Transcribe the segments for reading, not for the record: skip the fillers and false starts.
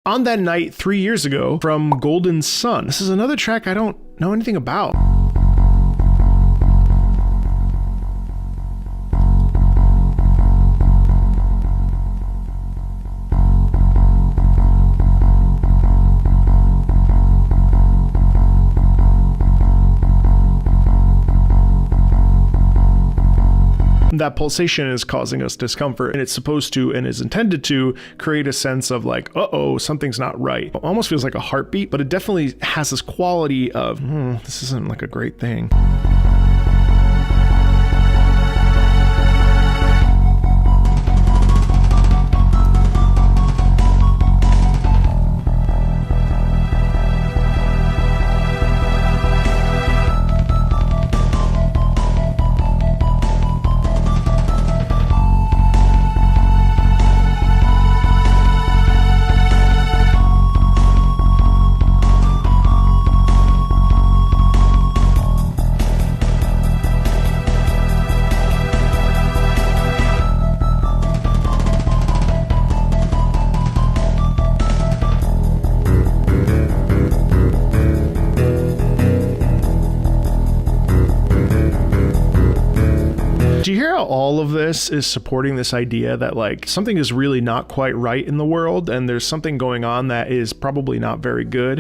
On That Night 3 years ago from Golden Sun. This is another track I don't know anything about. That pulsation is causing us discomfort, and it's supposed to and is intended to create a sense of like, uh-oh, something's not right. It almost feels like a heartbeat, but it definitely has this quality of, this isn't like a great thing. Do you hear how all of this is supporting this idea that like something is really not quite right in the world and there's something going on that is probably not very good?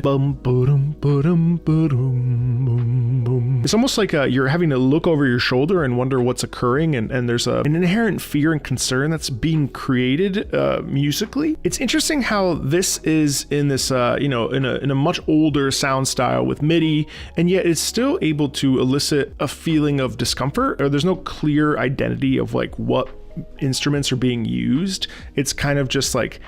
It's almost like you're having to look over your shoulder and wonder what's occurring, and there's an inherent fear and concern that's being created musically. It's interesting how this is in this, in a much older sound style with MIDI, and yet it's still able to elicit a feeling of discomfort, or there's no clear identity of like what instruments are being used. It's kind of just like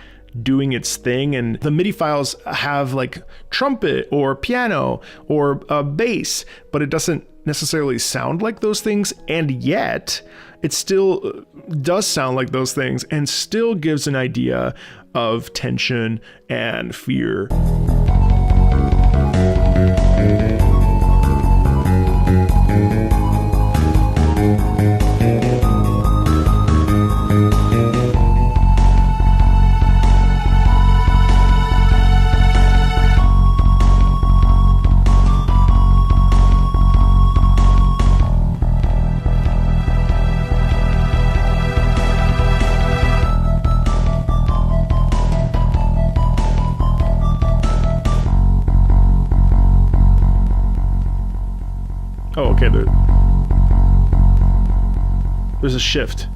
doing its thing, and the MIDI files have like trumpet or piano or bass, but it doesn't necessarily sound like those things, and yet it still does sound like those things and still gives an idea of tension and fear. Oh, okay, there's a shift.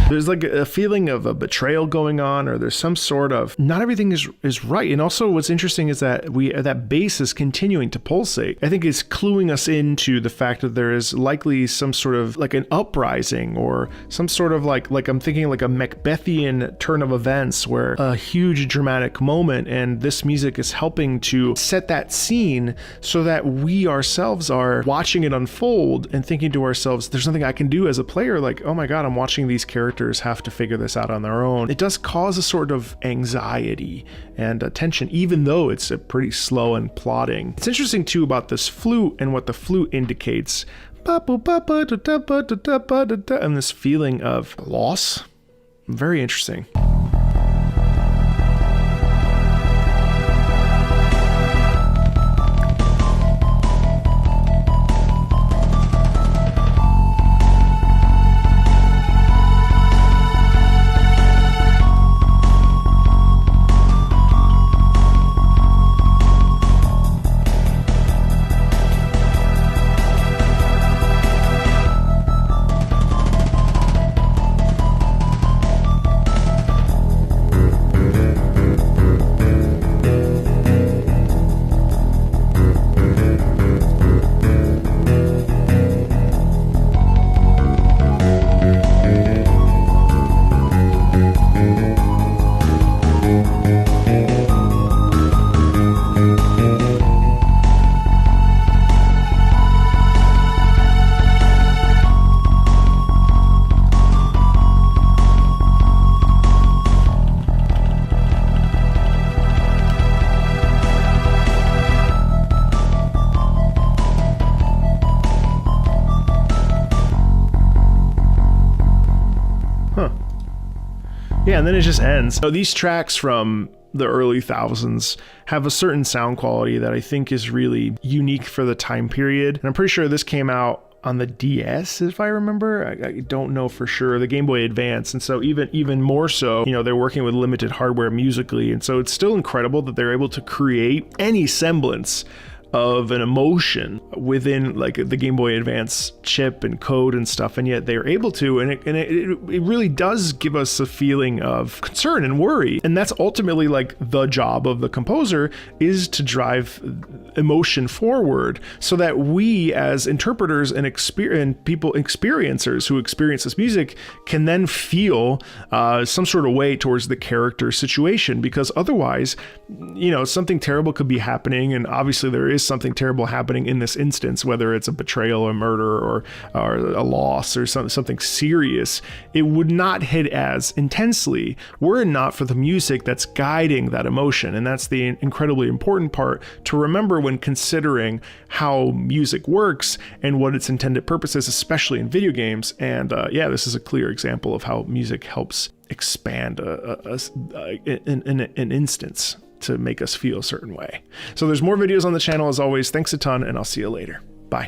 There's like a feeling of a betrayal going on, or there's some sort of, not everything is right. And also what's interesting is that that bass is continuing to pulsate. I think it's cluing us into the fact that there is likely some sort of like an uprising, or some sort of like I'm thinking like a Macbethian turn of events, where a huge dramatic moment, and this music is helping to set that scene so that we ourselves are watching it unfold and thinking to ourselves, there's nothing I can do as a player. Like, oh my God, I'm watching these characters have to figure this out on their own. It does cause a sort of anxiety and tension, even though it's a pretty slow and plodding. It's interesting too about this flute and what the flute indicates, and this feeling of loss. Very interesting. Huh. Yeah, and then it just ends. So these tracks from the early thousands have a certain sound quality that I think is really unique for the time period. And I'm pretty sure this came out on the DS, if I remember. I don't know for sure. The Game Boy Advance. And so even more so, you know, they're working with limited hardware musically. And so it's still incredible that they're able to create any semblance of an emotion within like the Game Boy Advance chip and code and stuff, and yet they're able to, and it really does give us a feeling of concern and worry. And that's ultimately like the job of the composer, is to drive emotion forward so that we as interpreters and experiencers who experience this music can then feel some sort of way towards the character situation, because otherwise, you know, something terrible could be happening, and obviously there is something terrible happening in this instance, whether it's a betrayal or murder or a loss or something serious. It would not hit as intensely were it not for the music that's guiding that emotion. And that's the incredibly important part to remember when considering how music works and what its intended purpose is, especially in video games. And yeah, this is a clear example of how music helps expand an instance to make us feel a certain way. So there's more videos on the channel as always. Thanks a ton, and I'll see you later. Bye.